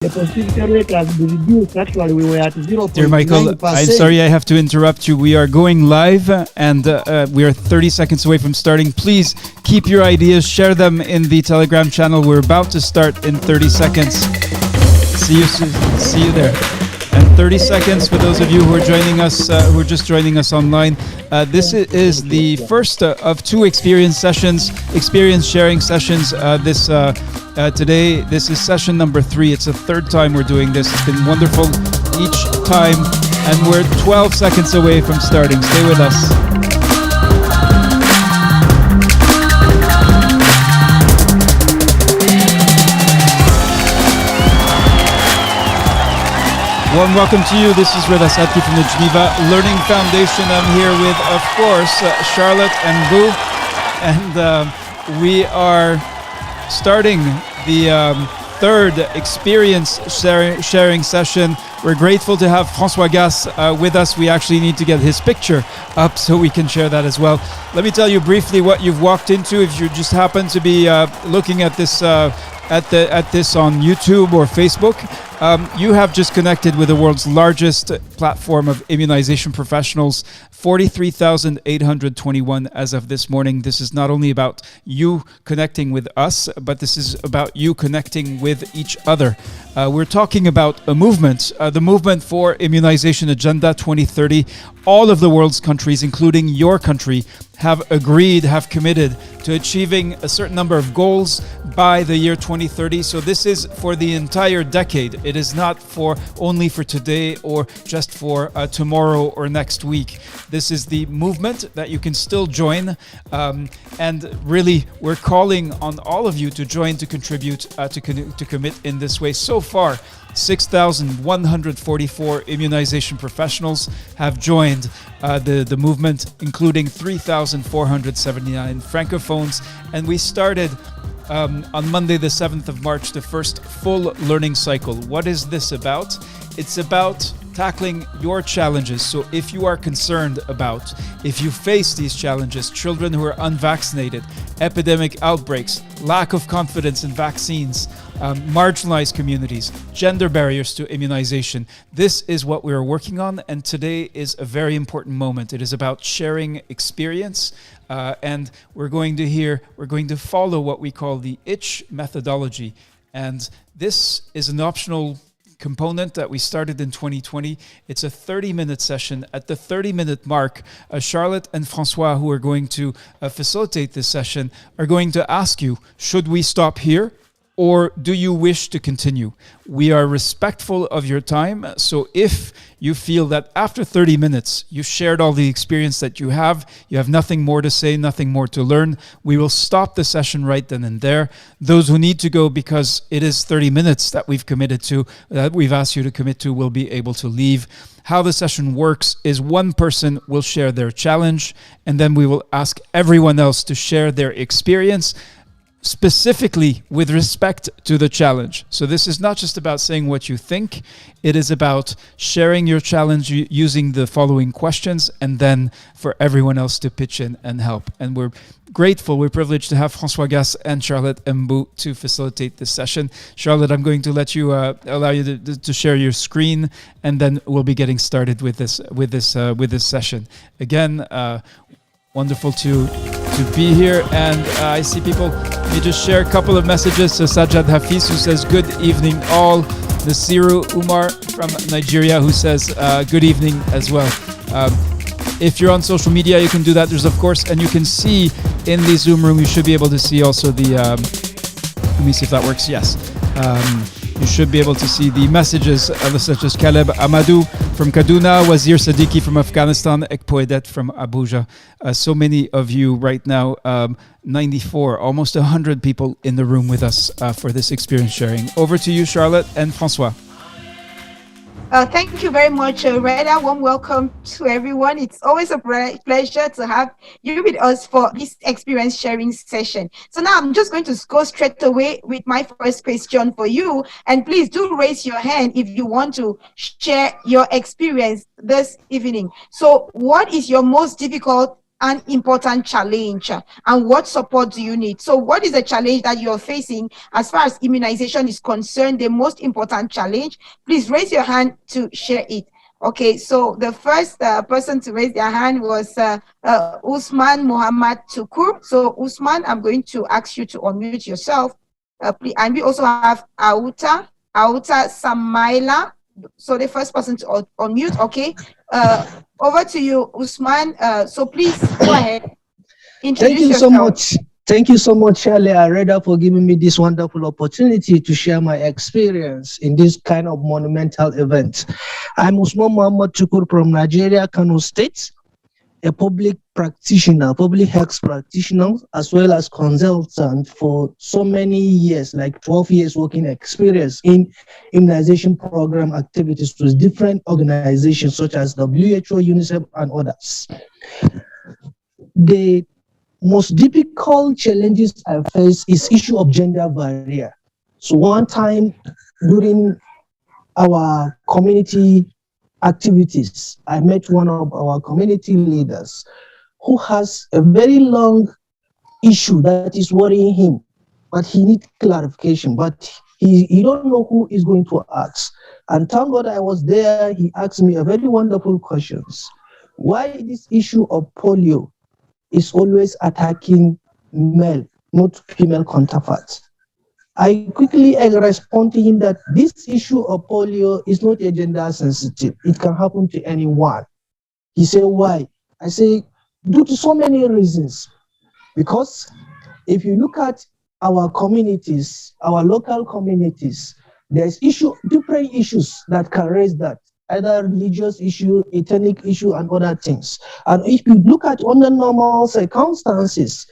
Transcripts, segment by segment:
the positivity rate has been reduced. Actually, we were at 0.9%. Dear Michael, I'm sorry I have to interrupt you. We are going live and we are 30 seconds away from starting. Please keep your ideas, share them in the Telegram channel. We're about to start in 30 seconds. See you soon. See you there. And 30 seconds for those of you who are joining us, who are just joining us online. This is the first of two experience sharing sessions. Today, this is session number 3. It's the third time we're doing this. It's been wonderful each time, and we're 12 seconds away from starting. Stay with us. Warm welcome to you. This is Reda Satki from the Geneva Learning Foundation. I'm here with, of course, Charlotte Mbuh, and we are starting the third experience sharing session. We're grateful to have François Gasse with us. We actually need to get his picture up so we can share that as well. Let me tell you briefly what you've walked into. If you just happen to be looking at this at this on YouTube or Facebook, you have just connected with the world's largest platform of immunization professionals, 43,821 as of this morning. This is not only about you connecting with us, but this is about you connecting with each other. We're talking about a movement, the movement for Immunization Agenda 2030. All of the world's countries, including your country, have committed to achieving a certain number of goals by the year 2030. So this is for the entire decade. It is not only for today or just for tomorrow or next week. This is the movement that you can still join. And really, we're calling on all of you to join, to contribute, to commit in this way. So far, 6,144 immunization professionals have joined the movement, including 3,479 francophones. And we started on Monday, the 7th of March, the first full learning cycle. What is this about? It's about tackling your challenges. So if you are concerned about, if you face these challenges, children who are unvaccinated, epidemic outbreaks, lack of confidence in vaccines, marginalized communities, gender barriers to immunization, this is what we're working on. And today is a very important moment. It is about sharing experience. And we're going to follow what we call the ITCH methodology. And this is an optional component that we started in 2020. It's a 30-minute session. At the 30-minute mark, Charlotte and François, who are going to facilitate this session, are going to ask you, should we stop here? Or do you wish to continue? We are respectful of your time. So if you feel that after 30 minutes, you've shared all the experience that you have nothing more to say, nothing more to learn, we will stop the session right then and there. Those who need to go because it is 30 minutes that we've committed to, that we've asked you to commit to, will be able to leave. How the session works is one person will share their challenge, and then we will ask everyone else to share their experience, specifically with respect to the challenge. So this is not just about saying what you think, it is about sharing your challenge using the following questions, and then for everyone else to pitch in and help. And we're grateful, we're privileged to have François Gasse and Charlotte Mbuh to facilitate this session. Charlotte, I'm going to let you allow you to share your screen, and then we'll be getting started with this session. Again, wonderful to be here, and I see people. Let me just share a couple of messages. So Sajad Hafiz, who says good evening all. Nasiru Umar from Nigeria, who says good evening as well. If you're on social media, you can do that. There's of course, and you can see in the Zoom room, you should be able to see also the let me see if that works. Yes. You should be able to see the messages such as Caleb Amadou from Kaduna, Wazir Siddiqui from Afghanistan, Ekpoedet from Abuja. So many of you right now, 94, almost 100 people in the room with us for this experience sharing. Over to you, Charlotte and François. Thank you very much, Reda. Warm welcome to everyone. It's always a pleasure to have you with us for this experience sharing session. So now I'm just going to go straight away with my first question for you. And please do raise your hand if you want to share your experience this evening. So what is your most difficult an important challenge, and what support do you need? So what is the challenge that you're facing as far as immunization is concerned, the most important challenge? Please raise your hand to share it. Okay, so the first person to raise their hand was Usman Muhammad Tukur. So Usman, I'm going to ask you to unmute yourself. Please. And we also have Auta Samaila. So the first person to unmute, okay. Over to you, Usman. So please go ahead. Thank you so much. Thank you so much, Charlie Areda, for giving me this wonderful opportunity to share my experience in this kind of monumental event. I'm Usman Muhammad Tukur from Nigeria, Kano State, a public practitioner, public health practitioner, as well as consultant for so many years, like 12 years working experience in immunization program activities with different organizations such as WHO, UNICEF, and others. The most difficult challenges I face is issue of gender barrier. So one time during our community activities, I met one of our community leaders who has a very long issue that is worrying him, but he needs clarification, but he don't know who is going to ask. And thank God I was there. He asked me a very wonderful questions. Why this issue of polio is always attacking male, not female counterparts? I quickly respond to him that this issue of polio is not a gender sensitive. It can happen to anyone. He said, why? I say, due to so many reasons. Because if you look at our communities, our local communities, there's different issues that can raise that, either religious issue, ethnic issue, and other things. And if you look at under normal circumstances,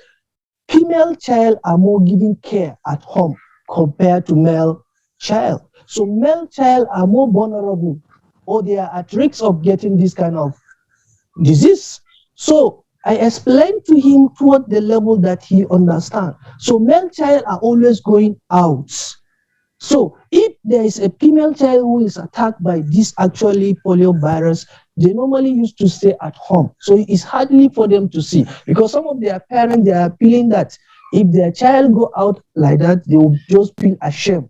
female child are more giving care at home compared to male child. So male child are more vulnerable, or they are at risk of getting this kind of disease. So I explained to him toward the level that he understands. So male child are always going out. So if there is a female child who is attacked by this actually polio virus, they normally used to stay at home. So it's hardly for them to see, because some of their parents, they are feeling that if their child go out like that, they will just feel ashamed.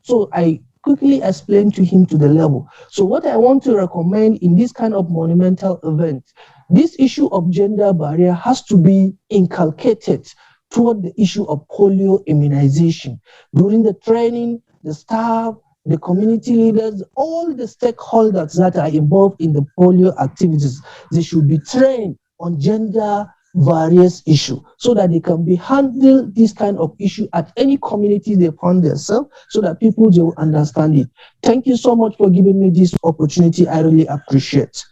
So I quickly explained to him to the level. So what I want to recommend in this kind of monumental event, this issue of gender barrier has to be inculcated toward the issue of polio immunization. During the training, the staff, the community leaders, all the stakeholders that are involved in the polio activities, they should be trained on gender various issue so that they can be handle this kind of issue at any community they find themselves, so that people will understand it. Thank you so much for giving me this opportunity. I really appreciate.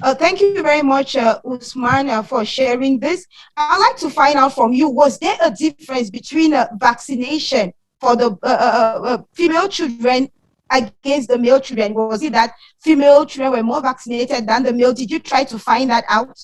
Thank you very much, Usman, for sharing this. I'd like to find out from you, was there a difference between vaccination for the female children against the male children? Was it that female children were more vaccinated than the male? Did you try to find that out?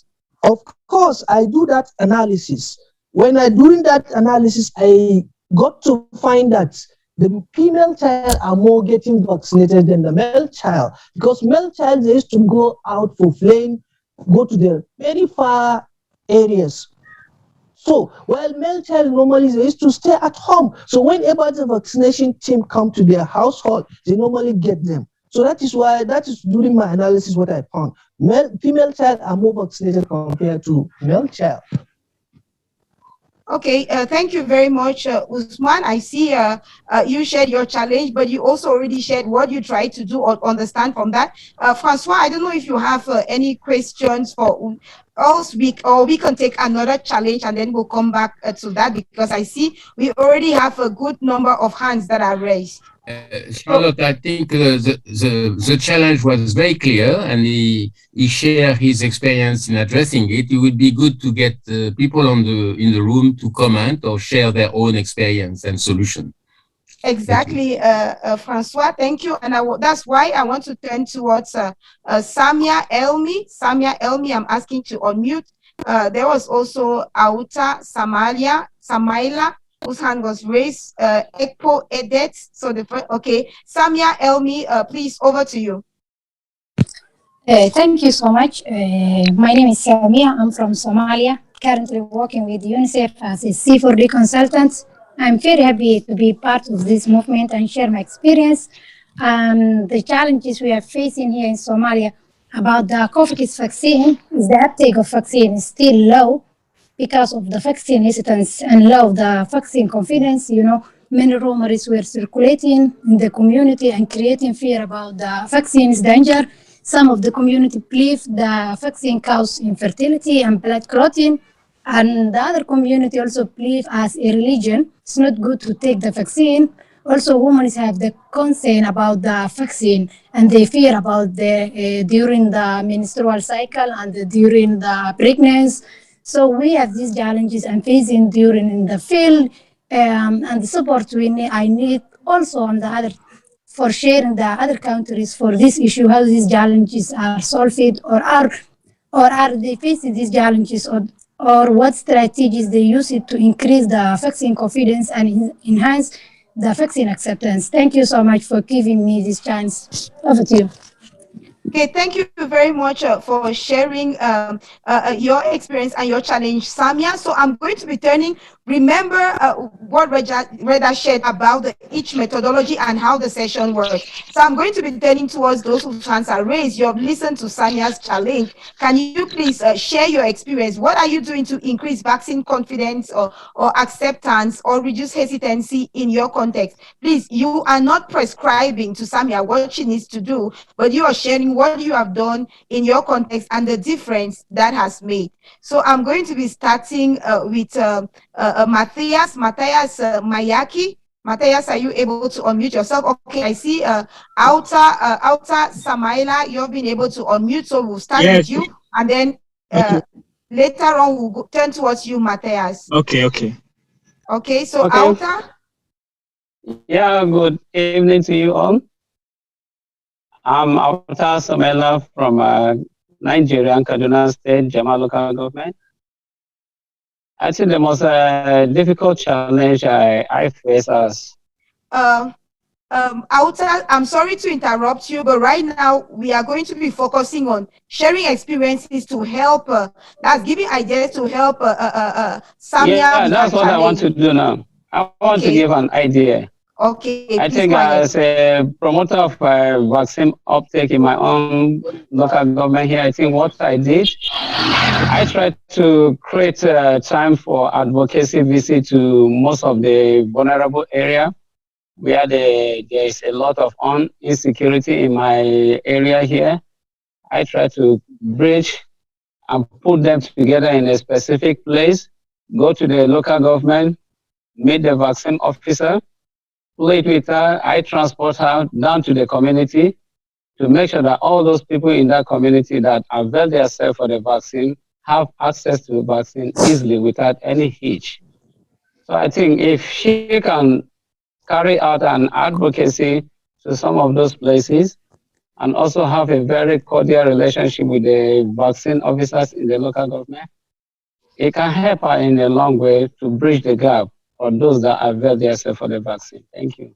Of course, I do that analysis. When I doing that analysis, I got to find that the female child are more getting vaccinated than the male child, because male child, they used to go out for playing, go to the very far areas. So while male child normally they used to stay at home. So whenever the vaccination team come to their household, they normally get them. So that is why, that is during my analysis what I found. Female child are more vaccinated compared to male child. Okay, thank you very much, Usman. I see you shared your challenge, but you also already shared what you tried to do or understand from that. François, I don't know if you have any questions for us, or we can take another challenge and then we'll come back to that, because I see we already have a good number of hands that are raised. Charlotte, I think the challenge was very clear, and he shared his experience in addressing it. It would be good to get people in the room to comment or share their own experience and solution. Exactly, François, thank you. And that's why I want to turn towards Samia Elmi. Samia Elmi, I'm asking to unmute. There was also Auta Samaila, whose hand was raised, Ekpo Edet. So okay, Samia Elmi, please, over to you. Thank you so much. My name is Samia. I'm from Somalia, currently working with UNICEF as a C4D consultant. I'm very happy to be part of this movement and share my experience and the challenges we are facing here in Somalia about the COVID vaccine. Is the uptake of vaccine is still low because of the vaccine hesitance and low of the vaccine confidence. Many rumors were circulating in the community and creating fear about the vaccine's danger. Some of the community believe the vaccine causes infertility and blood clotting, and the other community also believe as a religion it's not good to take the vaccine. Also, women have the concern about the vaccine and they fear about the during the menstrual cycle and during the pregnancy. So we have these challenges I'm facing during in the field, and the support I need also on the other for sharing the other countries for this issue, how these challenges are solved or are they facing these challenges or what strategies they use it to increase the vaccine confidence and enhance the vaccine acceptance. Thank you so much for giving me this chance. Over to you. Okay, thank you very much for sharing your experience and your challenge, Samia. So I'm going to be turning, remember what Reda shared about each methodology and how the session works. So I'm going to be turning towards those whose hands are raised. You have listened to Samia's challenge. Can you please share your experience? What are you doing to increase vaccine confidence or acceptance or reduce hesitancy in your context? Please, you are not prescribing to Samia what she needs to do, but you are sharing what you have done in your context and the difference that has made. So I'm going to be starting with Matthias Mayaki. Matthias, are you able to unmute yourself? Okay, I see Auta Samaila, you've been able to unmute, so we'll start with you, and then later on we'll turn towards you, Matthias. Okay, so Auta? Yeah, good evening to you all. I'm Auta Samaila from Nigeria, Kaduna State, Jama local government. I think the most difficult challenge I face as Auta, I'm sorry to interrupt you, but right now we are going to be focusing on sharing experiences to help, that's giving ideas to help Samia. Yeah, that's what I want to do now. I want to give an idea. Okay, I think as a promoter of vaccine uptake in my own local government here, I think what I did, I tried to create time for advocacy visit to most of the vulnerable area where there is a lot of insecurity in my area here. I try to bridge and put them together in a specific place, go to the local government, meet the vaccine officer, play with her, I transport her down to the community to make sure that all those people in that community that avail themselves for the vaccine have access to the vaccine easily without any hitch. So I think if she can carry out an advocacy to some of those places and also have a very cordial relationship with the vaccine officers in the local government, it can help her in a long way to bridge the gap for those that avail themselves for the vaccine. Thank you.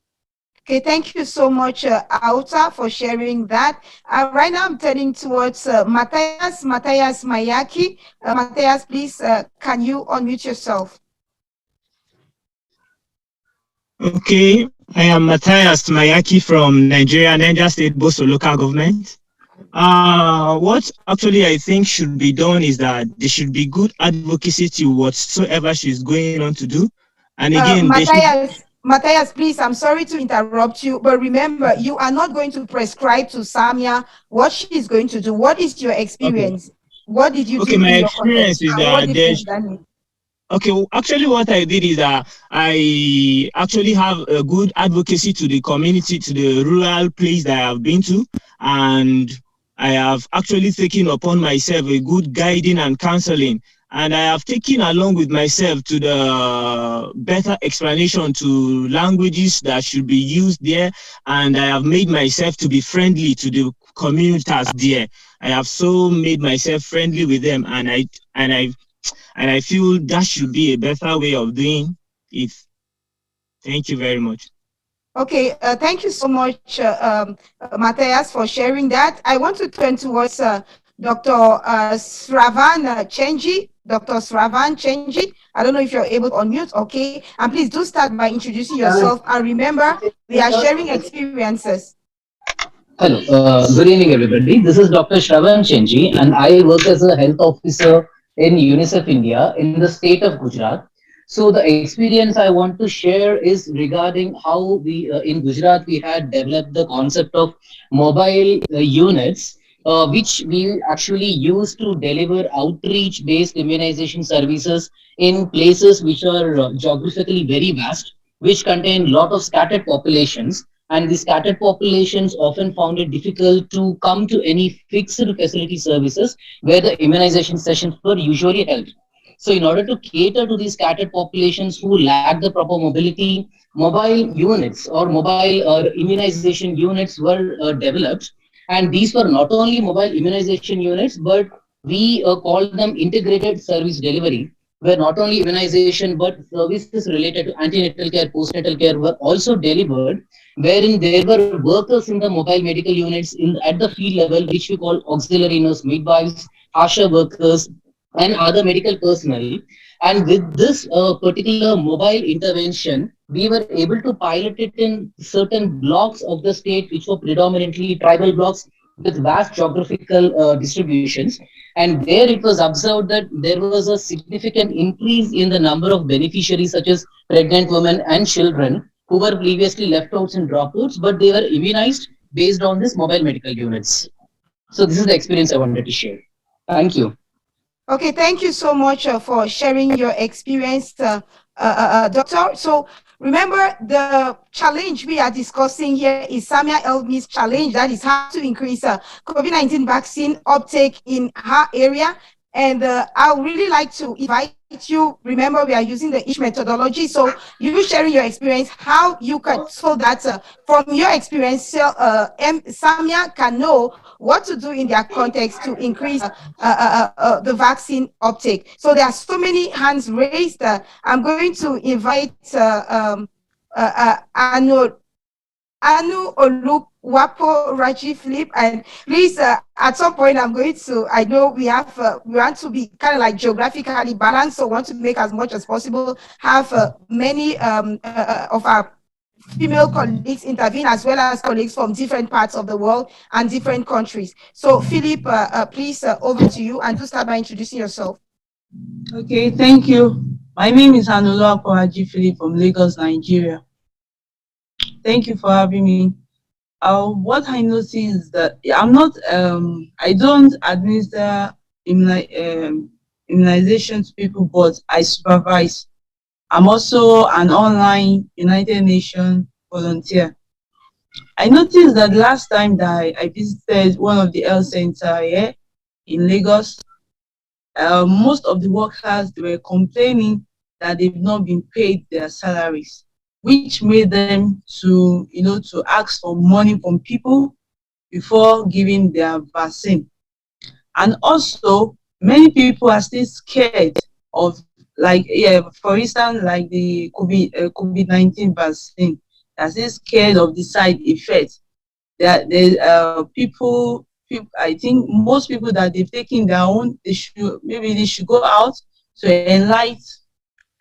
Okay, thank you so much, Auta, for sharing that. Right now, I'm turning towards Matthias Mayaki. Matthias, please, can you unmute yourself? Okay, I am Matthias Mayaki from Nigeria, Niger State, Boso local government. What actually I think should be done is that there should be good advocacy to whatsoever she's going on to do. And again, Matthias, please, I'm sorry to interrupt you, but remember, you are not going to prescribe to Samia what she's going to do. What is your experience? Okay. What did you do? Okay, my experience is that okay, well, actually what I did is that I actually have a good advocacy to the community, to the rural place that I have been to, and I have actually taken upon myself a good guiding and counseling. And I have taken along with myself to the better explanation to languages that should be used there. And I have made myself to be friendly to the commuters there. I have so made myself friendly with them. And I feel that should be a better way of doing it. Thank you very much. Okay, thank you so much, Matthias, for sharing that. I want to turn towards Dr. Sravan Chenji. Dr. Sravan Chenji, I don't know if you're able to unmute, okay? And please do start by introducing yourself. And remember, we are sharing experiences. Hello, good evening, everybody. This is Dr. Shravan Chenji, and I work as a health officer in UNICEF India in the state of Gujarat. So, the experience I want to share is regarding how we in Gujarat we had developed the concept of mobile units, which we actually use to deliver outreach-based immunization services in places which are geographically very vast, which contain lot of scattered populations, and the scattered populations often found it difficult to come to any fixed facility services where the immunization sessions were usually held. So, in order to cater to these scattered populations who lack the proper mobility, mobile units or mobile immunization units were developed. And these were not only mobile immunization units, but we called them integrated service delivery, where not only immunization but services related to antenatal care, postnatal care were also delivered, wherein there were workers in the mobile medical units at the field level, which we call auxiliary nurse midwives, ASHA workers, and other medical personnel. And with this particular mobile intervention, we were able to pilot it in certain blocks of the state, which were predominantly tribal blocks with vast geographical distributions. And there it was observed that there was a significant increase in the number of beneficiaries, such as pregnant women and children, who were previously left out in dropouts, but they were immunized based on these mobile medical units. So this is the experience I wanted to share. Thank you. Okay, thank you so much for sharing your experience, Doctor. So remember, the challenge we are discussing here is Samia Elmi's challenge, that is how to increase COVID-19 vaccine uptake in her area. And I would really like to invite you, remember we are using the ISH methodology, so you sharing your experience, how you can, so that from your experience, Samia can know what to do in their context to increase the vaccine uptake. So there are so many hands raised. I'm going to invite Anu Oluwapo Raji Philip, and please, at some point, I'm going to, I know we have, we want to be kind of like geographically balanced, so want to make as much as possible, have many of our female colleagues intervene, as well as colleagues from different parts of the world and different countries. So Philip, please, over to you, and to start by introducing yourself. Okay, thank you. My name is Anu Oluwapo Raji Philip from Lagos, Nigeria. Thank you for having me. What I notice is that I'm not, I don't administer immunization to people, but I supervise. I'm also an online United Nations volunteer. I noticed that last time that I visited one of the health centers here in Lagos, most of the workers, they were complaining that they've not been paid their salaries, which made them to, to ask for money from people before giving their vaccine. And also, many people are still scared of, like, for instance, like the COVID-19 vaccine, they're still scared of the side effects. That people, I think most people that they've taken their own, they should go out to enlighten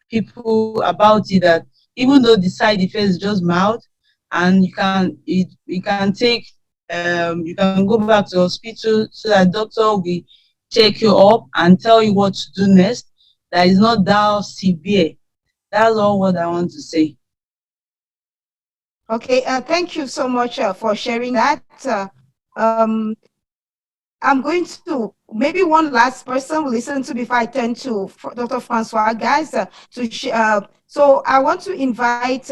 people about it, that even though the side effect is just mild, and you can take, you can go back to the hospital so that doctor will check you up and tell you what to do next. That is not that severe. That's all what I want to say. Okay, thank you so much for sharing that. I'm going to, maybe one last person will listen to before I turn to Dr. François Gasse so I want to invite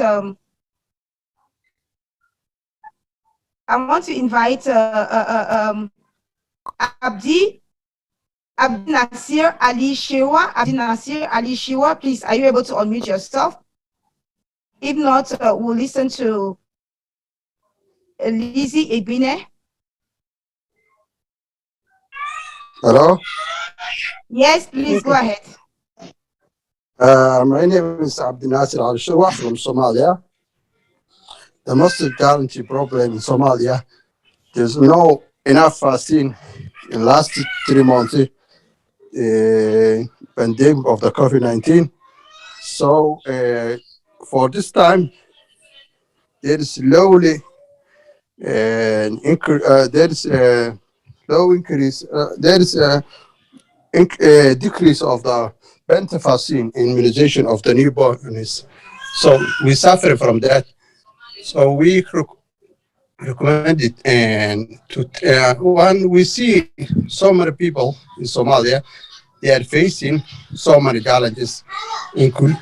Abdi Nasir Ali Shiwa. Abdi Nasir Ali Shiwa, please, are you able to unmute yourself? If not, we'll listen to Lizzie Ebine. Hello? Yes, please go ahead. My name is Abdi Nasir Al Shirwa from Somalia. the most challenging problem in Somalia, there's no enough vaccine in last 3 months, pandemic of the COVID-19. So for this time, there is slowly there is a low increase. There is a decrease of the vaccine immunization of the newborns. So we suffer from that. So we recommend it, and when we see so many people in Somalia, they are facing so many challenges, including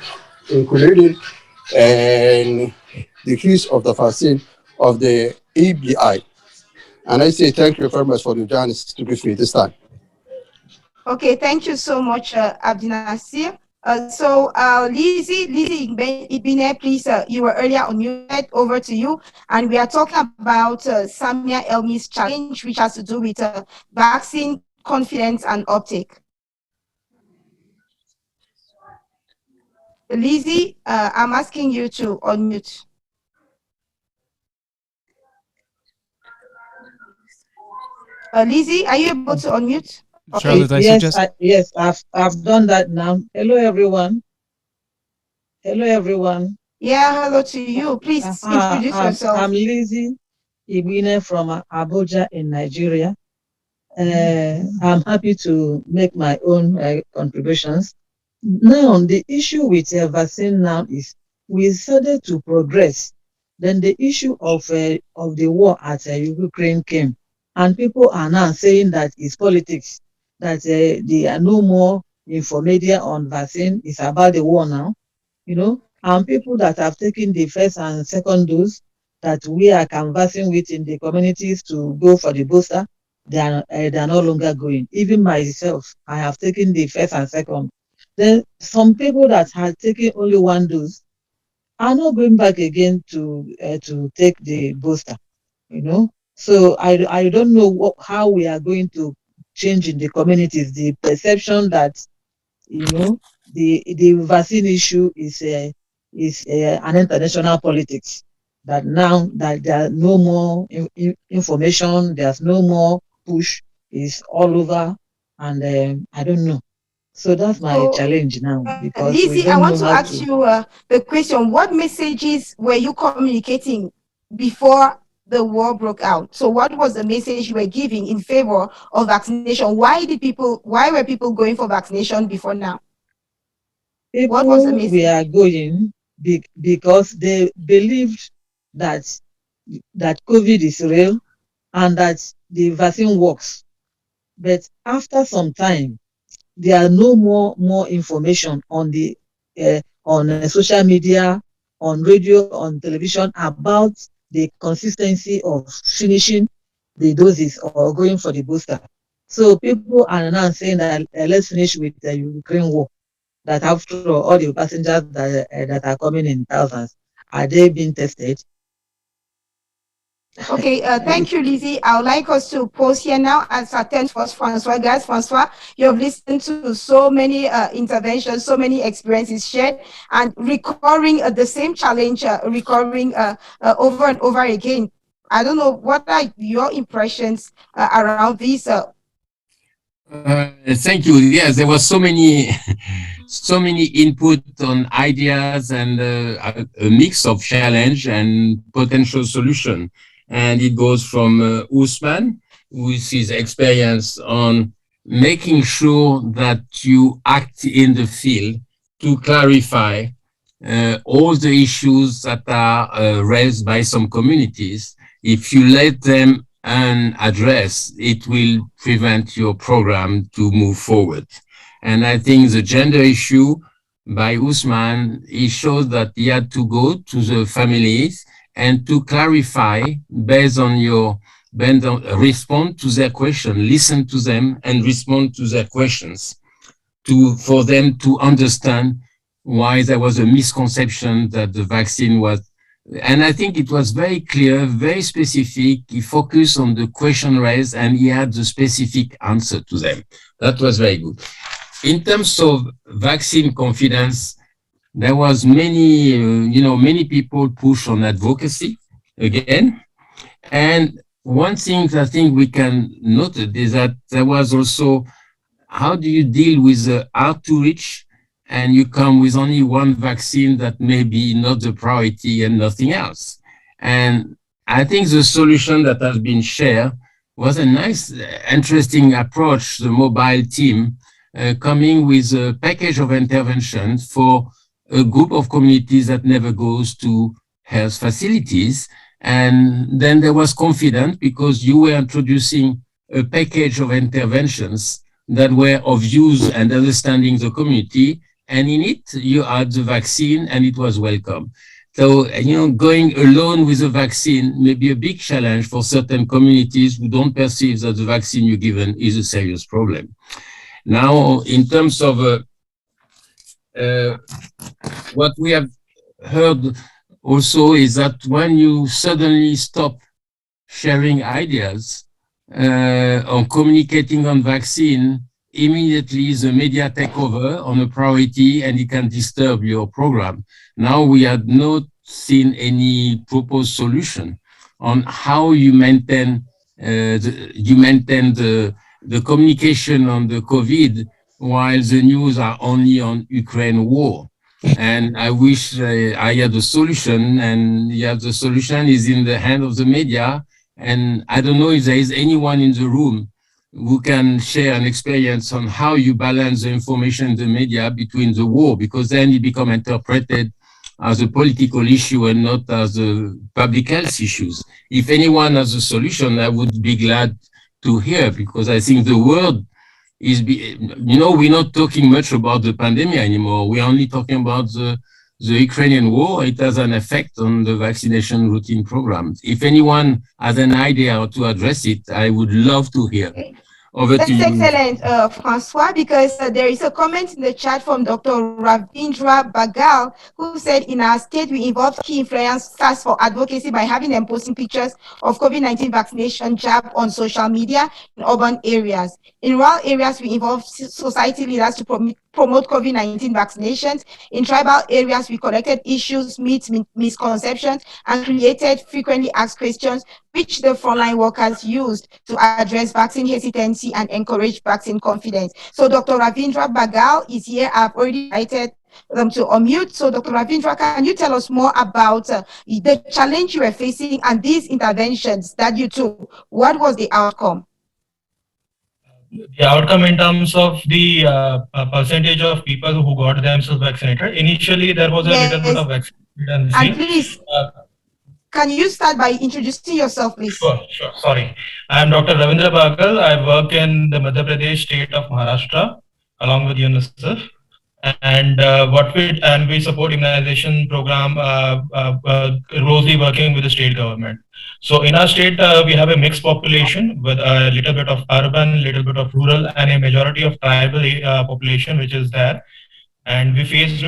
decrease of the vaccine of the EBI. And I say thank you very much for your chance to give me this time. Okay, thank you so much, Abdinasir. Lizzie Ibine, please, you were earlier unmuted, over to you. And we are talking about Samia Elmi's challenge, which has to do with vaccine confidence and uptake. Lizzie, I'm asking you to unmute. Lizzie, are you able to unmute? Charlotte, okay. Yes, I've done that now. Hello, everyone. Hello, everyone. Yeah, hello to you. Please introduce yourself. I'm Lizzie Ibine from Abuja in Nigeria. I'm happy to make my own contributions. Now, the issue with vaccine now is we started to progress. Then the issue of the war at Ukraine came, and people are now saying that it's politics, that there are no more information on vaccine. It's about the war now, you know. And people that have taken the first and second dose that we are canvassing with in the communities to go for the booster, they are no longer going. Even myself, I have taken the first and second. Then some people that had taken only one dose are not going back again to take the booster, you know. So I don't know how we are going to change in the communities the perception that, you know, the vaccine issue is an international politics. That now that there are no more information, there's no more push, is all over, and I don't know. So that's my challenge now, because Lizzie, I want to ask you the question: what messages were you communicating before the war broke out? So what was the message you were giving in favor of vaccination? Why were people going for vaccination before now? What was the message? We are going because they believed that COVID is real and that the vaccine works. But after some time, there are no more information on the on social media, on radio, on television about the consistency of finishing the doses or going for the booster. So people are now saying that let's finish with the Ukraine war. That after all the passengers that are coming in thousands, are they being tested? Okay, thank you, Lizzie. I would like us to pause here now and attend first François Gasse. François, you have listened to so many interventions, so many experiences shared, and recurring the same challenge, recurring over and over again. I don't know, what are your impressions around this? Thank you. Yes, there was so many input on ideas and a mix of challenge and potential solution. And it goes from Usman, with his experience on making sure that you act in the field to clarify all the issues that are raised by some communities. If you let them unaddressed, it will prevent your program to move forward. And I think the gender issue by Usman, he showed that he had to go to the families and to clarify based on your respond to their question, listen to them and respond to their questions for them to understand why there was a misconception that the vaccine was. And I think it was very clear, very specific. He focused on the question raised and he had the specific answer to them. That was very good. In terms of vaccine confidence, there was many people push on advocacy. again. And one thing I think we can note is that there was also, how do you deal with the hard to reach and you come with only one vaccine that may be not the priority and nothing else? And I think the solution that has been shared was a nice, interesting approach, the mobile team coming with a package of interventions for a group of communities that never goes to health facilities. And then there was confidence because you were introducing a package of interventions that were of use and understanding the community. And in it, you had the vaccine and it was welcome. So, going alone with a vaccine may be a big challenge for certain communities who don't perceive that the vaccine you're given is a serious problem. Now, in terms of what we have heard also is that when you suddenly stop sharing ideas or communicating on vaccine, immediately the media take over on a priority and it can disturb your program. Now we had not seen any proposed solution on how you maintain the communication on the COVID while the news are only on Ukraine war. And I wish I had a solution, and the solution is in the hand of the media. And I don't know if there is anyone in the room who can share an experience on how you balance the information in the media between the war, because then it becomes interpreted as a political issue and not as a public health issues. If anyone has a solution, I would be glad to hear, because I think the world is, we're not talking much about the pandemic anymore. We're only talking about the Ukrainian war. It has an effect on the vaccination routine programs. If anyone has an idea how to address it, I would love to hear. Over to you. That's excellent, François, because there is a comment in the chat from Dr. Ravindra Bagal, who said, in our state, we involve key influencers for advocacy by having them posting pictures of COVID-19 vaccination jab on social media in urban areas. In rural areas, we involve society leaders to promote COVID-19 vaccinations. In tribal areas, we collected issues, myths, misconceptions, and created frequently asked questions, which the frontline workers used to address vaccine hesitancy and encourage vaccine confidence. So Dr. Ravindra Bagal is here. I've already invited them to unmute. So Dr. Ravindra, can you tell us more about the challenge you were facing and these interventions that you took? What was the outcome? The outcome in terms of the percentage of people who got themselves vaccinated. Initially, there was a little bit of vaccination. And please, can you start by introducing yourself, please? Sure. Sorry. I'm Dr. Ravindra Bagal. I work in the Madhya Pradesh state of Maharashtra along with UNICEF. And we support immunization program closely working with the state government. So in our state, we have a mixed population with a little bit of urban, little bit of rural, and a majority of tribal population, which is there. And we face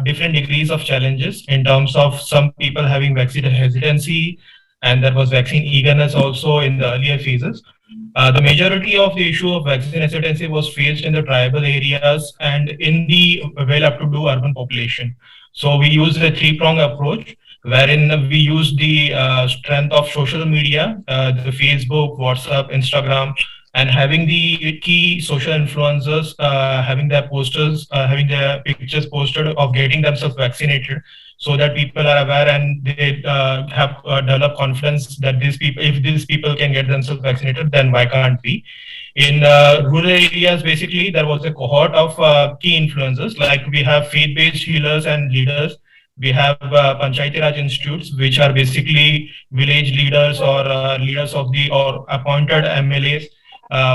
different degrees of challenges in terms of some people having vaccine hesitancy, and there was vaccine eagerness also in the earlier phases. The majority of the issue of vaccine hesitancy was faced in the tribal areas and in the well up to do urban population. So we used a three-pronged approach, wherein we used the strength of social media, the Facebook, WhatsApp, Instagram, and having the key social influencers having their posters, having their pictures posted of getting themselves vaccinated, so that people are aware and they have developed confidence that these people, if these people can get themselves vaccinated, then why can't we? In rural areas, basically, there was a cohort of key influencers, like we have faith-based healers and leaders. We have Panchayati Raj institutes, which are basically village leaders or leaders of the or appointed MLAs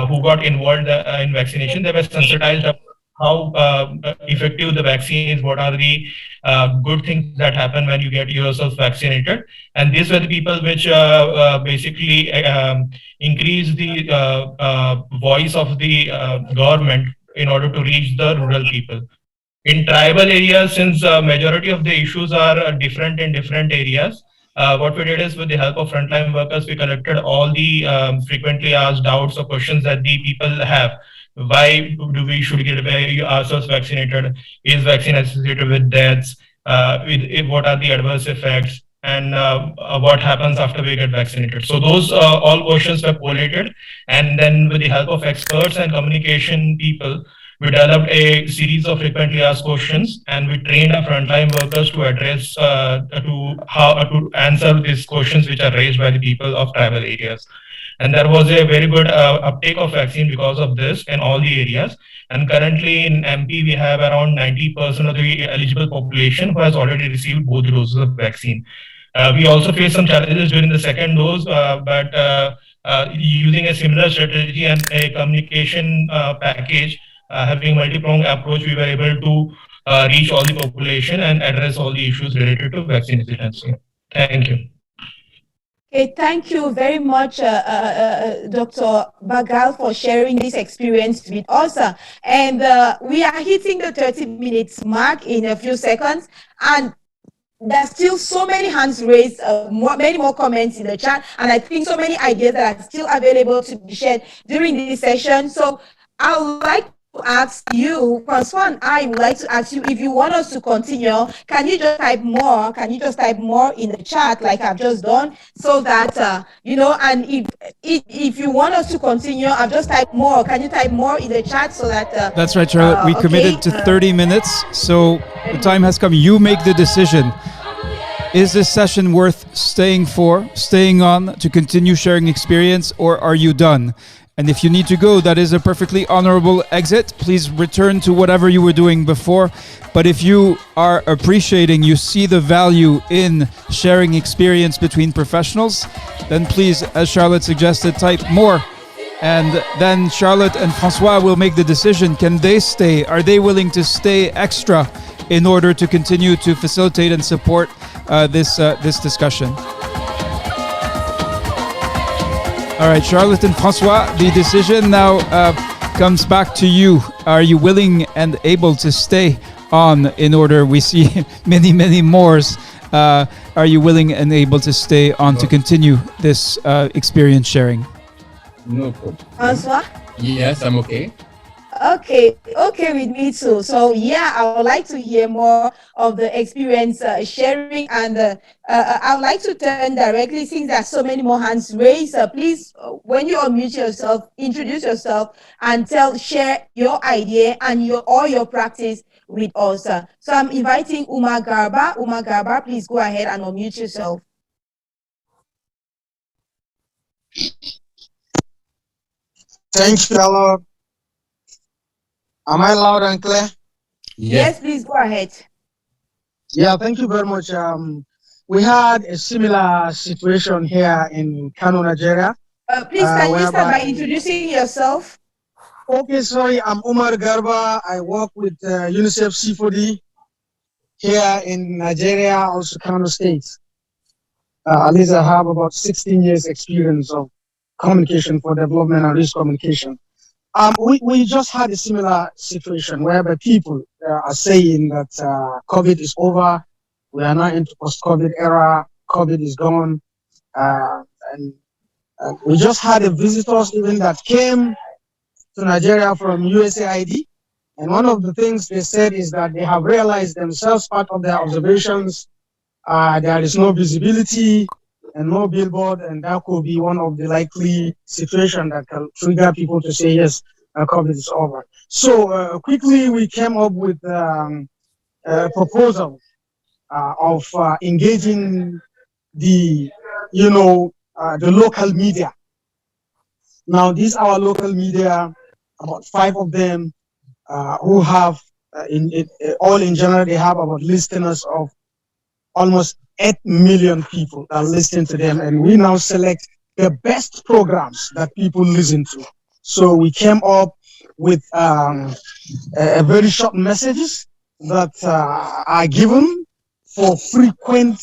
who got involved in vaccination. They were sensitized about how effective the vaccine is, what are the good things that happen when you get yourself vaccinated. And these were the people which basically increase the voice of the government in order to reach the rural people. In tribal areas, since majority of the issues are different in different areas, what we did is, with the help of frontline workers, we collected all the frequently asked doubts or questions that the people have. Why do we should get ourselves vaccinated? Is vaccine associated with deaths? What are the adverse effects? and what happens after we get vaccinated. So those all questions were collated, and then with the help of experts and communication people, we developed a series of frequently asked questions, and we trained our frontline workers to address to answer these questions which are raised by the people of tribal areas. And there was a very good uptake of vaccine because of this in all the areas. And currently in MP, we have around 90% of the eligible population who has already received both doses of vaccine. We also faced some challenges during the second dose, but using a similar strategy and a communication package, having multi-pronged approach, we were able to reach all the population and address all the issues related to vaccine hesitancy. Thank you. Okay, thank you very much, Dr. Bagal, for sharing this experience with us. And we are hitting the 30 minutes mark in a few seconds. And there's still so many hands raised, many more comments in the chat. And I think so many ideas that are still available to be shared during this session. So I would like to ask you, François, and I would like to ask you, if you want us to continue, can you just type more? Can you just type more in the chat like I've just done, so that you know? And if you want us to continue, I've just typed more. Can you type more in the chat so that? That's right, Charlotte. We committed to 30 minutes, so the time has come. You make the decision. Is this session worth staying on to continue sharing experience, or are you done? And if you need to go, that is a perfectly honorable exit. Please return to whatever you were doing before. But if you are appreciating, you see the value in sharing experience between professionals, then please, as Charlotte suggested, type more. And then Charlotte and François will make the decision. Can they stay? Are they willing to stay extra in order to continue to facilitate and support this discussion? All right, Charlotte and François, the decision now comes back to you. Are you willing and able to stay on in order? We see many, many mores. Are you willing and able to stay on to continue this experience sharing? No problem. François? Yes, I'm okay. Okay with me too. So yeah, I would like to hear more of the experience sharing, and I would like to turn directly, since there are so many more hands raised. Please, when you unmute yourself, introduce yourself and share your idea and your practice with us. So I'm inviting Umar Garba. Umar Garba, please go ahead and unmute yourself. Thank you, Charlotte. Am I loud and clear? Yes, please go ahead. Yeah, thank you very much. We had a similar situation here in Kano, Nigeria. Please, can you start by introducing yourself? Okay, sorry, I'm Umar Garba. I work with UNICEF C4D here in Nigeria, also Kano State. At least I have about 16 years experience of communication for development and risk communication. We just had a similar situation whereby people are saying that COVID is over. We are now into post-COVID era. COVID is gone. And we just had a visitors even that came to Nigeria from USAID. And one of the things they said is that they have realized themselves, part of their observations, there is no visibility and no billboard, and that could be one of the likely situations that can trigger people to say, yes, COVID is over. So quickly we came up with a proposal of engaging the local media. Now these are our local media, about 5 of them, who have, all in general, they have about listeners of almost 8 million people that listen to them, and we now select the best programs that people listen to. So we came up with a very short messages that are given for frequent,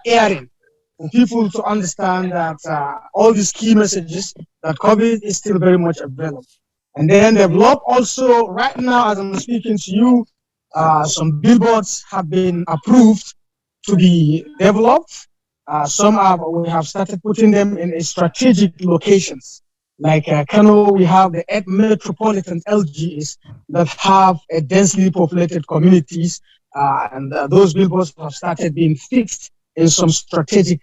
airing, for people to understand that all these key messages that COVID is still very much available. And then develop also, right now as I'm speaking to you, some billboards have been approved to be developed. We have started putting them in strategic locations. Like Kano, we have the 8 metropolitan LGs that have densely populated communities and those billboards have started being fixed in some strategic,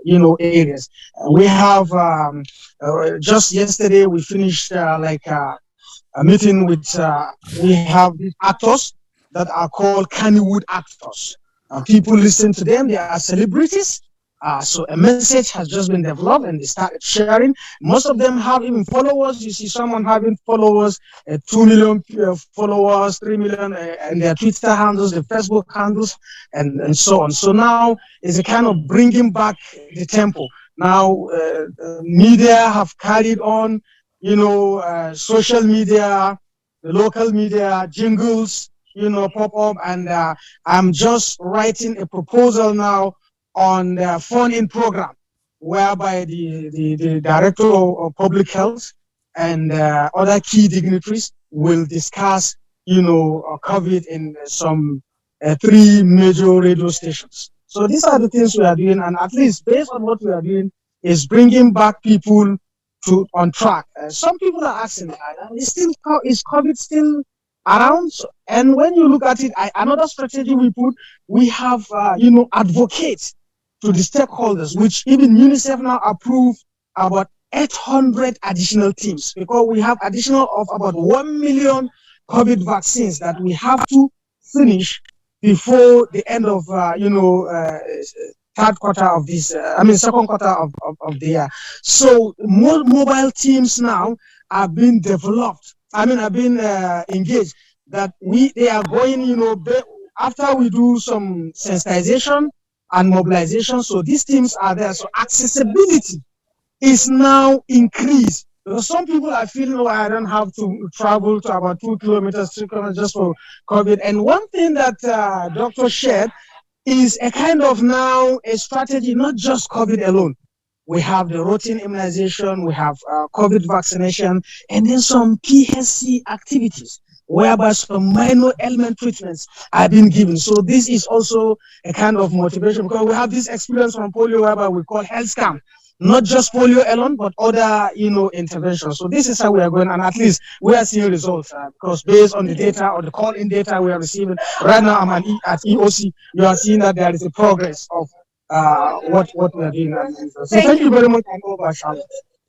areas. We have just yesterday we finished a meeting with. We have these actors that are called Kannywood actors. People listen to them; they are celebrities. So a message has just been developed and they started sharing. Most of them have even followers. You see someone having followers, 2 million followers, 3 million, and their Twitter handles, their Facebook handles, and so on. So now is a kind of bringing back the tempo. Now media have carried on, social media, the local media, jingles, pop up. And I'm just writing a proposal now on the phone-in program, whereby the director of public health and other key dignitaries will discuss, COVID in some 3 major radio stations. So these are the things we are doing, and at least based on what we are doing, is bringing back people on track. Some people are asking, is COVID still around? And when you look at it, another strategy we have, advocates to the stakeholders, which even UNICEF now approved about 800 additional teams, because we have additional of about 1 million COVID vaccines that we have to finish before the end of, second quarter of the year. So more mobile teams now are being developed. Have been engaged, that they are going, after we do some sensitization and mobilization. So these teams are there. So accessibility is now increased. Because some people are feeling, I don't have to travel to about 2 kilometers, 3 kilometers just for COVID. And one thing that Dr. shared is a kind of now a strategy, not just COVID alone. We have the routine immunization, we have COVID vaccination, and then some PHC activities, whereby some minor ailment treatments are being given. So this is also a kind of motivation, because we have this experience from polio, whereby we call health camp, not just polio alone, but other, interventions. So this is how we are going, and at least we are seeing results, because based on the data or the call-in data we are receiving right now, at EOC, you are seeing that there is a progress of what we are doing. So thank you very much, and over, Charlotte.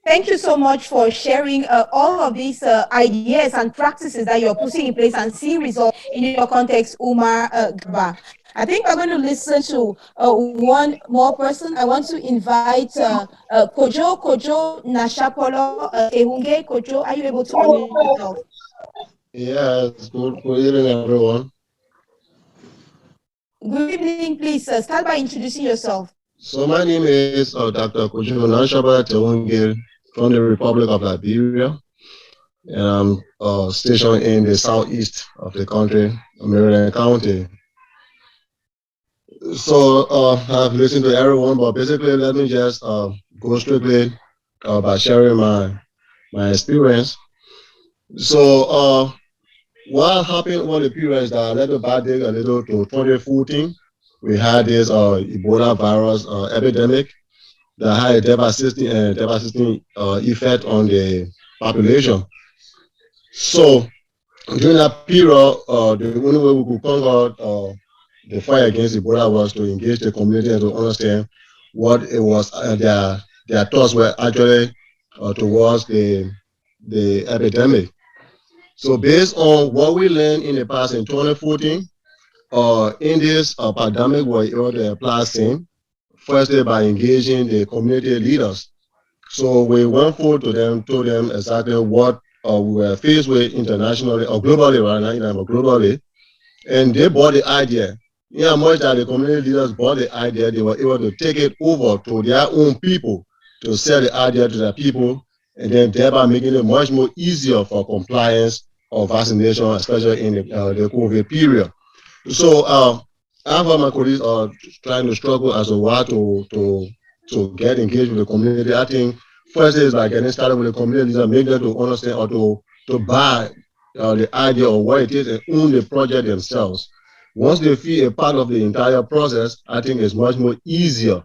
Thank you so much for sharing all of these ideas and practices that you're putting in place and seeing results in your context, Umar Garba. I think we're going to listen to one more person. I want to invite Kojo Nashapolo Tehunge. Kojo, are you able to unmute yourself? Yes, good evening, everyone. Good evening, please start by introducing yourself. So my name is Dr. Kojo Nashapolo Tehunge from the Republic of Liberia, and I'm stationed in the southeast of the country, Maryland County. So I've listened to everyone, but basically let me just go strictly by sharing my experience. So what happened over the period is that let me back a little to 2014. We had this Ebola virus epidemic that had a devastating effect on the population. So during that period, the only way we could conquer the fight against Ebola was to engage the community and to understand what it was their thoughts were actually towards the epidemic. So based on what we learned in the past in 2014, in this pandemic, we were able to apply same, firstly by engaging the community leaders. So we went forward to them, told them exactly what we were faced with internationally or globally, right now, globally, and they bought the idea. Yeah, much that the community leaders bought the idea, they were able to take it over to their own people, to sell the idea to their people, and then thereby making it much more easier for compliance or vaccination, especially in the COVID period. So I have my colleagues trying to struggle as to why to get engaged with the community. I think first is by getting started with the community leaders, make them to understand or to buy the idea of what it is and own the project themselves. Once they feel a part of the entire process, I think it's much more easier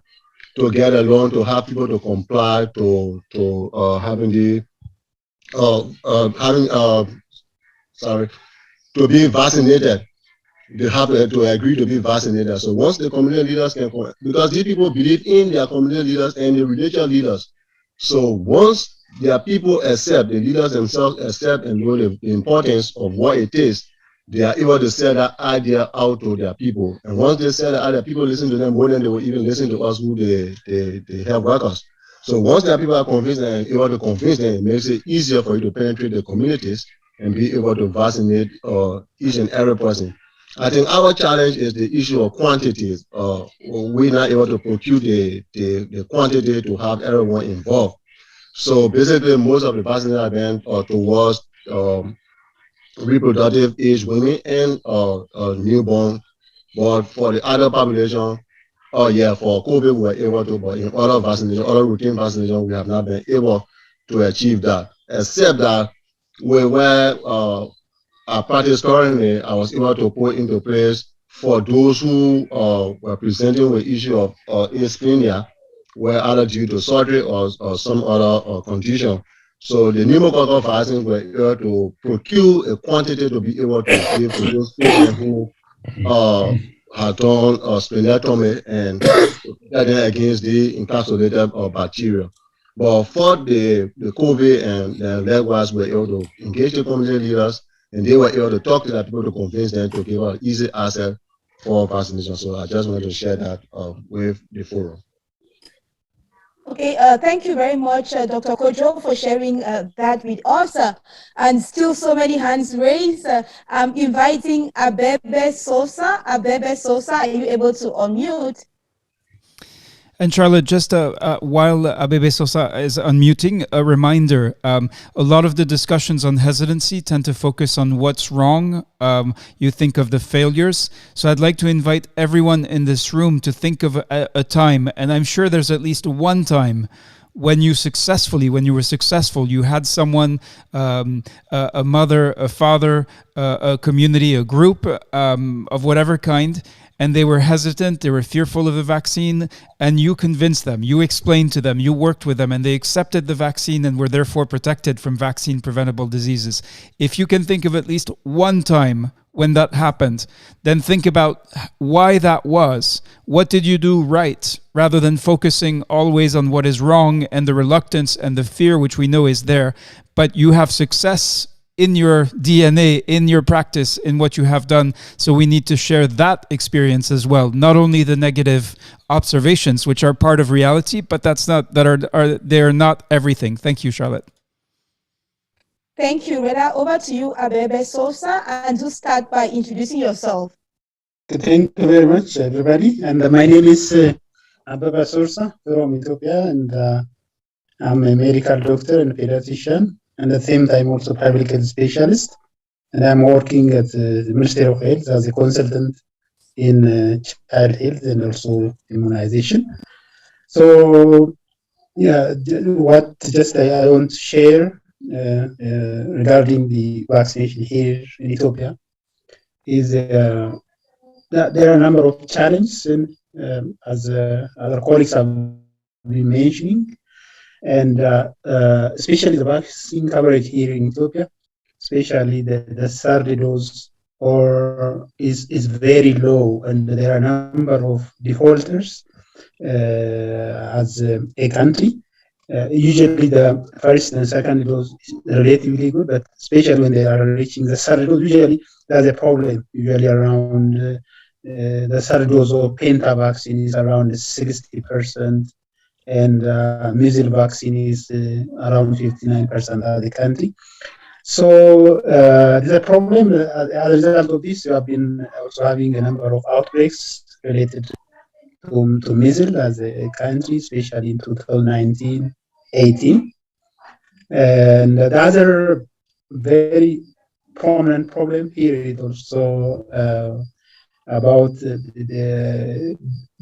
to get along, to have people to comply, to be vaccinated. they have to agree to be vaccinated. So once the community leaders can, because these people believe in their community leaders and the religious leaders. So once their people accept, the leaders themselves accept and know the importance of what it is, they are able to sell that idea out to their people. And once they sell that idea, people listen to them more than they will even listen to us who the health workers. So once their people are convinced and able to convince them, it makes it easier for you to penetrate the communities and be able to vaccinate each and every person. I think our challenge is the issue of quantities. We're not able to procure the quantity to have everyone involved. So basically, most of the vaccinations have been towards reproductive age women and newborn. But for the other population, for COVID, we were able to, but in other vaccination, other routine vaccination, we have not been able to achieve that. Except that where our practice currently, I was able to put into place for those who were presenting with issue of ischemia, were either due to surgery or some other condition. So the pneumococcal vaccines were able to procure a quantity to be able to give to those patients who had done splenectomy and protect them against the encapsulated bacteria. But for the COVID and likewise, we were able to engage the community leaders, and they were able to talk to the people to convince them to give us easy access for vaccination. So I just wanted to share that with the forum. Okay, thank you very much, Dr. Kojo, for sharing that with us. And still so many hands raised. I'm inviting Abebe Sosa. Abebe Sosa, are you able to unmute? And Charlotte, just while Abebe Sosa is unmuting, a reminder, a lot of the discussions on hesitancy tend to focus on what's wrong. You think of the failures. So I'd like to invite everyone in this room to think of a time, and I'm sure there's at least one time when you were successful, you had someone, a mother, a father, a community, a group of whatever kind, and they were hesitant, they were fearful of the vaccine, and you convinced them, you explained to them, you worked with them, and they accepted the vaccine and were therefore protected from vaccine-preventable diseases. If you can think of at least one time when that happened, then think about why that was. What did you do right, rather than focusing always on what is wrong and the reluctance and the fear, which we know is there. But you have success in your DNA, in your practice, in what you have done. So we need to share that experience as well. Not only the negative observations, which are part of reality, but they're not everything. Thank you, Charlotte. Thank you, Reda. Over to you, Abebe Sosa, and do start by introducing yourself. Thank you very much, everybody. And my name is Abebe Sosa from Ethiopia, and I'm a medical doctor and pediatrician, and at the same time also public health specialist. And I'm working at the Ministry of Health as a consultant in child health and also immunization. So, yeah, what I want to share regarding the vaccination here in Ethiopia is that there are a number of challenges, as other colleagues have been mentioning, and especially the vaccine coverage here in Ethiopia, especially the third dose is very low, and there are a number of defaulters as a country. Usually the first and second dose is relatively good, but especially when they are reaching the third dose, usually there's a problem. Usually around the third dose of Penta vaccine is around 60%, and measles vaccine is around 59% of the country. So there's a problem. As a result of this, we have been also having a number of outbreaks related to measles as a country, especially in 2019-18. And the other very prominent problem here is also about the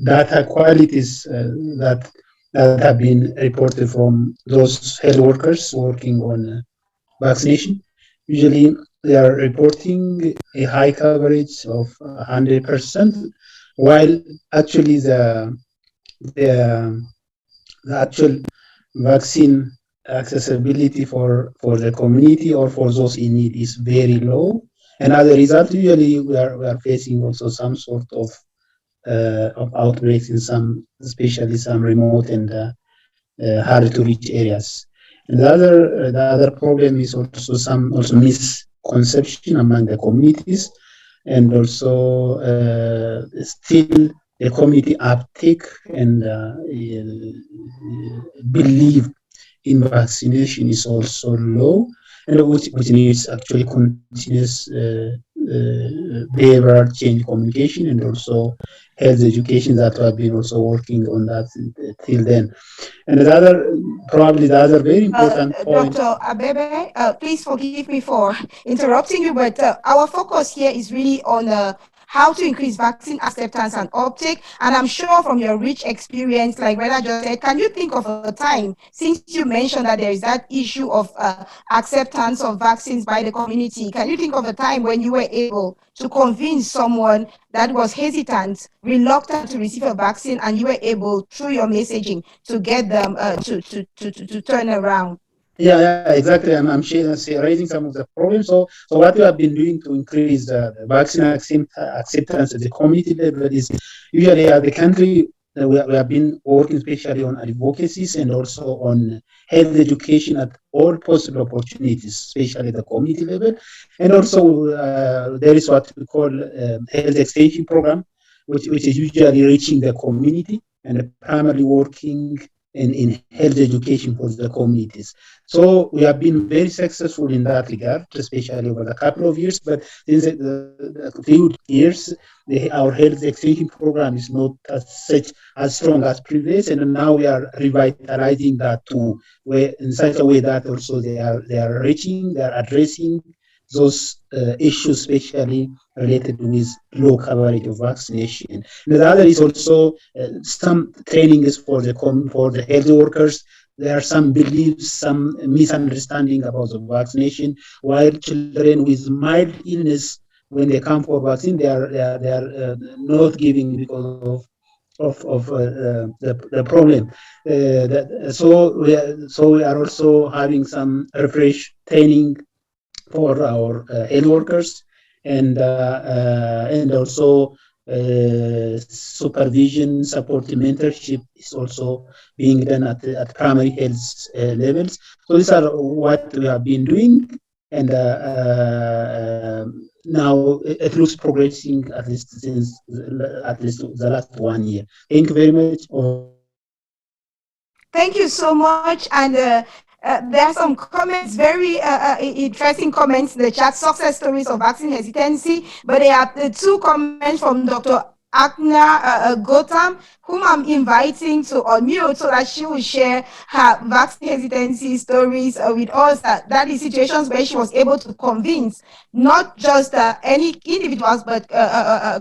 data qualities that have been reported from those health workers working on vaccination. Usually they are reporting a high coverage of 100%, while actually the actual vaccine accessibility for the community or for those in need is very low. And as a result, usually we are facing also some sort of outbreaks in some, especially some remote and hard to reach areas. And the other problem is also some also misconception among the communities, and also still the community uptake and belief in vaccination is also low, and which needs actually continuous behavioral change communication and also health education that we have been also working on that till then. And probably the other very important point. Dr. Abebe, please forgive me for interrupting you, but our focus here is really on how to increase vaccine acceptance and uptake. And I'm sure from your rich experience, like Reda just said, can you think of a time, since you mentioned that there is that issue of acceptance of vaccines by the community, can you think of a time when you were able to convince someone that was hesitant, reluctant to receive a vaccine, and you were able, through your messaging, to get them to turn around? Yeah, exactly. I'm raising some of the problems. So what we have been doing to increase the vaccine acceptance at the community level is usually at the country, we have been working especially on advocacies and also on health education at all possible opportunities, especially at the community level. And also there is what we call health extension program, which is usually reaching the community and primarily working in health education for the communities. So we have been very successful in that regard, especially over the couple of years. But since the few years, our health extension program is not as strong as previous, and now we are revitalizing that too, where in such a way that also they are addressing those issues, especially related with low coverage of vaccination. And the other is also some training is for the health workers. There are some beliefs, some misunderstanding about the vaccination. While children with mild illness, when they come for vaccine, they are not giving because of the problem. So we are also having some refresh training for our health workers, and also supervision, support, mentorship is also being done at primary health levels. So these are what we have been doing, and now it looks progressing at least since the last 1 year. Thank you very much. Thank you so much. And there are some comments, very interesting comments in the chat, success stories of vaccine hesitancy. But there are two comments from Dr. Akna Gotham, whom I'm inviting to unmute so that she will share her vaccine hesitancy stories with us. That is situations where she was able to convince not just any individuals, but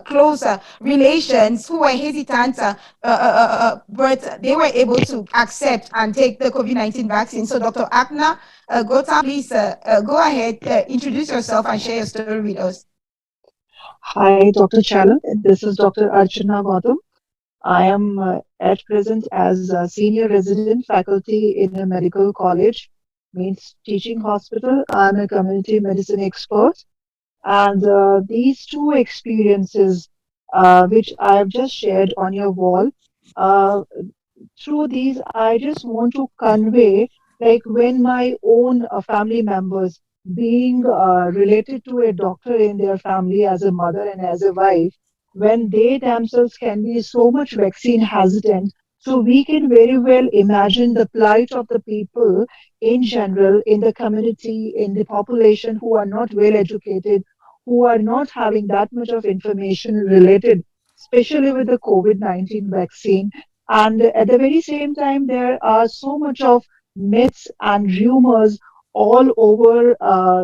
close relations who were hesitant, but they were able to accept and take the COVID-19 vaccine. So Dr. Akna Gotham, please go ahead, introduce yourself and share your story with us. Hi, Dr. Charlotte. This is Dr. Archana Gautam. I am at present as a senior resident faculty in a medical college, means teaching hospital. I'm a community medicine expert. And these two experiences, which I've just shared on your wall, through these, I just want to convey, like when my own family members, being related to a doctor in their family as a mother and as a wife, when they themselves can be so much vaccine hesitant, so we can very well imagine the plight of the people in general, in the community, in the population who are not well educated, who are not having that much of information related, especially with the COVID-19 vaccine. And at the very same time, there are so much of myths and rumors all over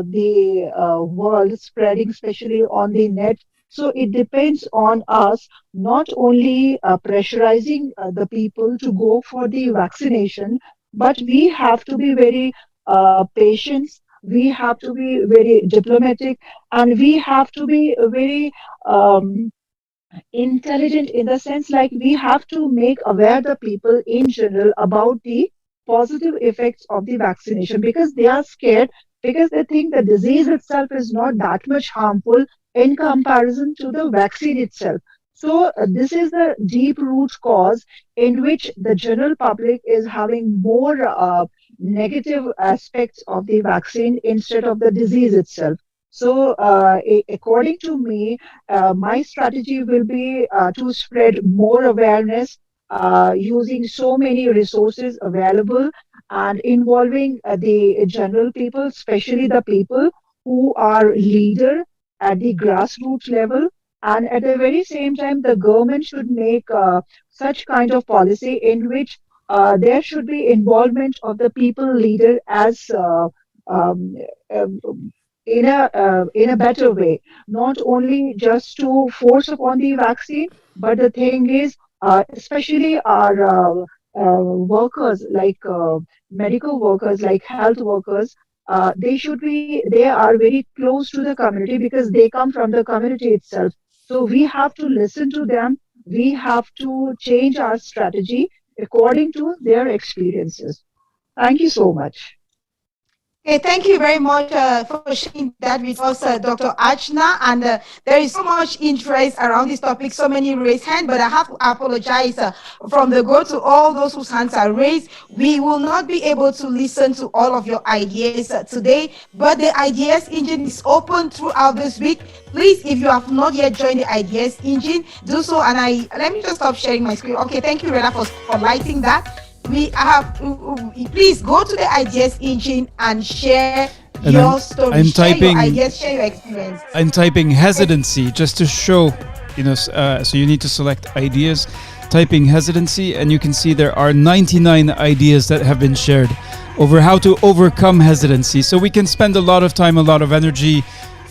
the world spreading, especially on the net. So it depends on us not only pressurizing the people to go for the vaccination, but we have to be very patient. We have to be very diplomatic, and we have to be very intelligent in the sense like we have to make aware the people in general about the positive effects of the vaccination, because they are scared because they think the disease itself is not that much harmful in comparison to the vaccine itself. So this is the deep root cause in which the general public is having more negative aspects of the vaccine instead of the disease itself. So according to me, my strategy will be to spread more awareness using so many resources available and involving the general people, especially the people who are leader at the grassroots level. And at the very same time, the government should make such kind of policy in which there should be involvement of the people leader as um, um, in a better way, not only just to force upon the vaccine, but the thing is, especially our workers, like medical workers, like health workers, they are very close to the community because they come from the community itself. So we have to listen to them. We have to change our strategy according to their experiences. Thank you so much. Okay, thank you very much for sharing that with us, Dr. Archana. And there is so much interest around this topic, so many raised hands, but I have to apologize from the go to all those whose hands are raised. We will not be able to listen to all of your ideas today, but the Ideas Engine is open throughout this week. Please, if you have not yet joined the Ideas Engine, do so. And let me just stop sharing my screen. Okay, thank you, Reda, for lighting that. We have please go to the Ideas Engine and share your story, share your ideas, share your experience. I'm typing hesitancy just to show, so you need to select ideas, typing hesitancy, and you can see there are 99 ideas that have been shared over how to overcome hesitancy. So we can spend a lot of time, a lot of energy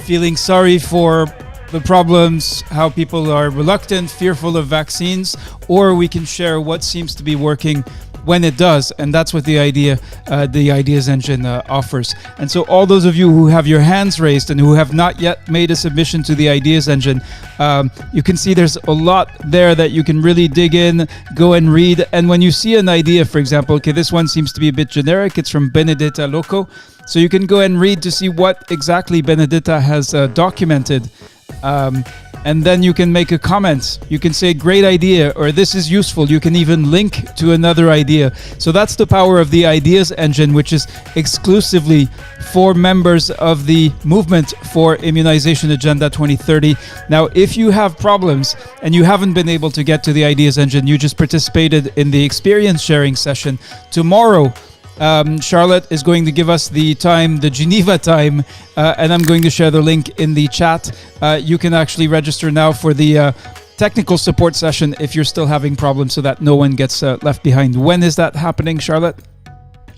feeling sorry for the problems, how people are reluctant, fearful of vaccines, or we can share what seems to be working when it does, and that's what the Ideas Engine offers. And so all those of you who have your hands raised and who have not yet made a submission to the Ideas Engine, you can see there's a lot there that you can really dig in, go and read. And when you see an idea, for example, okay, this one seems to be a bit generic, it's from Benedetta Loco, so you can go and read to see what exactly Benedetta has documented. And then you can make a comment. You can say, great idea, or this is useful. You can even link to another idea. So that's the power of the Ideas Engine, which is exclusively for members of the movement for Immunization Agenda 2030. Now, if you have problems and you haven't been able to get to the Ideas Engine, you just participated in the experience sharing session. Tomorrow, Charlotte is going to give us the time, the Geneva time, and I'm going to share the link in the chat. You can actually register now for the technical support session if you're still having problems, so that no one gets left behind. When is that happening, Charlotte?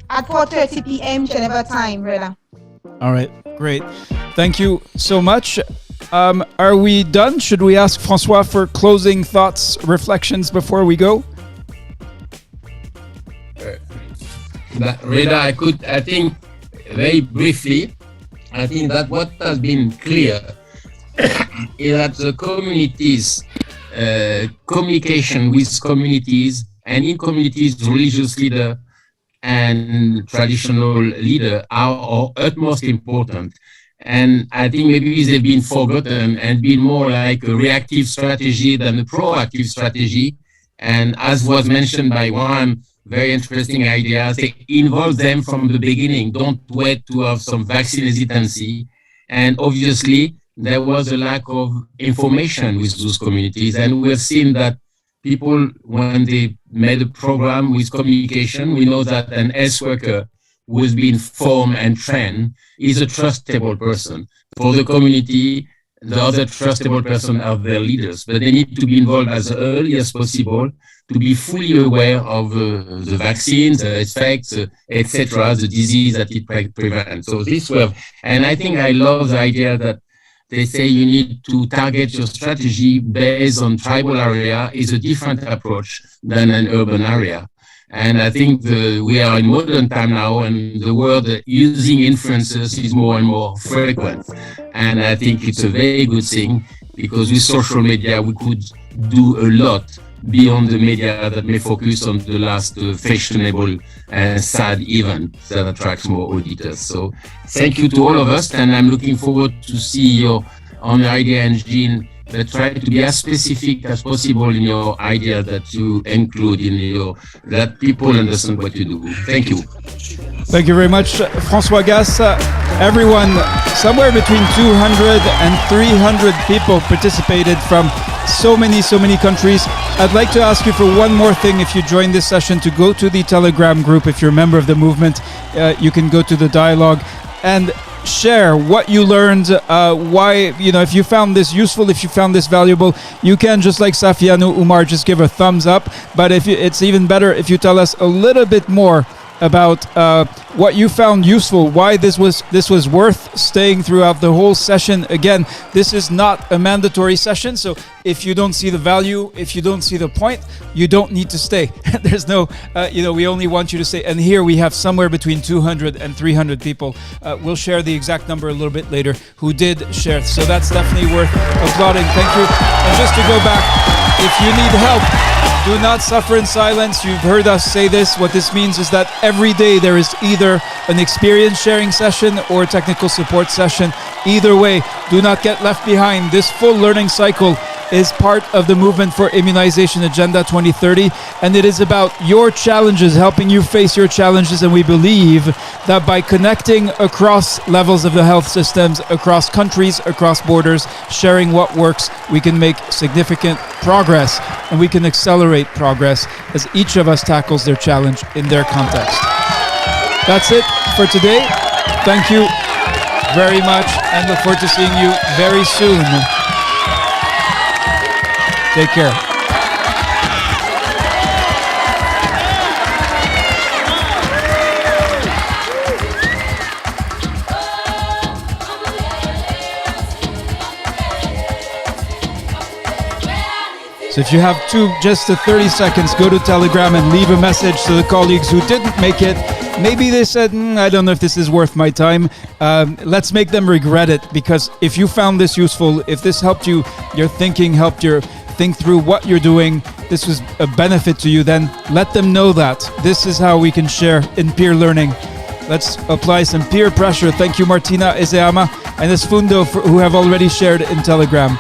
At 4:30 p.m. Geneva time, Reda. All right, great. Thank you so much. Are we done? Should we ask François for closing thoughts, reflections before we go? But Reda, I think very briefly, I think that what has been clear is that the communities, communication with communities and in communities, religious leader and traditional leader are of utmost important. And I think maybe they've been forgotten and been more like a reactive strategy than a proactive strategy. And as was mentioned by one very interesting idea, they involve them from the beginning. Don't wait to have some vaccine hesitancy. And obviously, there was a lack of information with those communities. And we've seen that people, when they made a program with communication, we know that an health worker who has been formed and trained is a trustable person. For the community, the other trustable person are their leaders, but they need to be involved as early as possible to be fully aware of the vaccines, the effects, etc., the disease that it prevents. So this way, and I think I love the idea that they say you need to target your strategy based on tribal area is a different approach than an urban area. And I think we are in modern time now, and the word using influencers is more and more frequent. And I think it's a very good thing, because with social media, we could do a lot beyond the media that may focus on the last fashionable and sad event that attracts more auditors. So thank you to all of us, and I'm looking forward to see your on your idea engine that try to be as specific as possible in your idea that you include in your, that people understand what you do. Thank you. Thank you very much, François Gasse. Everyone, somewhere between 200 and 300 people participated from so many countries. I'd like to ask you for one more thing. If you join this session, to go to the Telegram group. If you're a member of the movement, you can go to the dialogue and share what you learned, why, if you found this useful, if you found this valuable. You can, just like Safiano Umar, just give a thumbs up. But it's even better if you tell us a little bit more about what you found useful, why this was worth staying throughout the whole session. Again, this is not a mandatory session, so if you don't see the value, if you don't see the point, you don't need to stay. There's no, we only want you to stay. And here we have somewhere between 200 and 300 people. We'll share the exact number a little bit later who did share. So that's definitely worth applauding. Thank you. And just to go back, if you need help, do not suffer in silence. You've heard us say this. What this means is that every day there is either an experience sharing session or a technical support session. Either way, do not get left behind. This full learning cycle is part of the movement for Immunization Agenda 2030, and it is about your challenges, helping you face your challenges. And we believe that by connecting across levels of the health systems, across countries, across borders, sharing what works, we can make significant progress, and we can accelerate progress as each of us tackles their challenge in their context. That's it for today. Thank you very much, and look forward to seeing you very soon. Take care. So if you have just 30 seconds, go to Telegram and leave a message to the colleagues who didn't make it. Maybe they said, I don't know if this is worth my time. Let's make them regret it, because if you found this useful, if this helped you, your thinking, helped your think through what you're doing, this was a benefit to you, then let them know that. This is how we can share in peer learning. Let's apply some peer pressure. Thank you, Martina Ezeama and Esfundo, who have already shared in Telegram.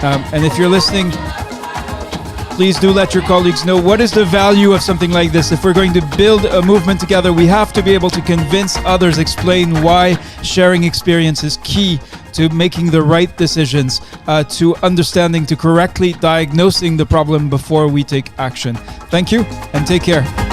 And if you're listening, please do let your colleagues know what is the value of something like this. If we're going to build a movement together, we have to be able to convince others, explain why sharing experience is key to making the right decisions, to understanding, to correctly diagnosing the problem before we take action. Thank you and take care.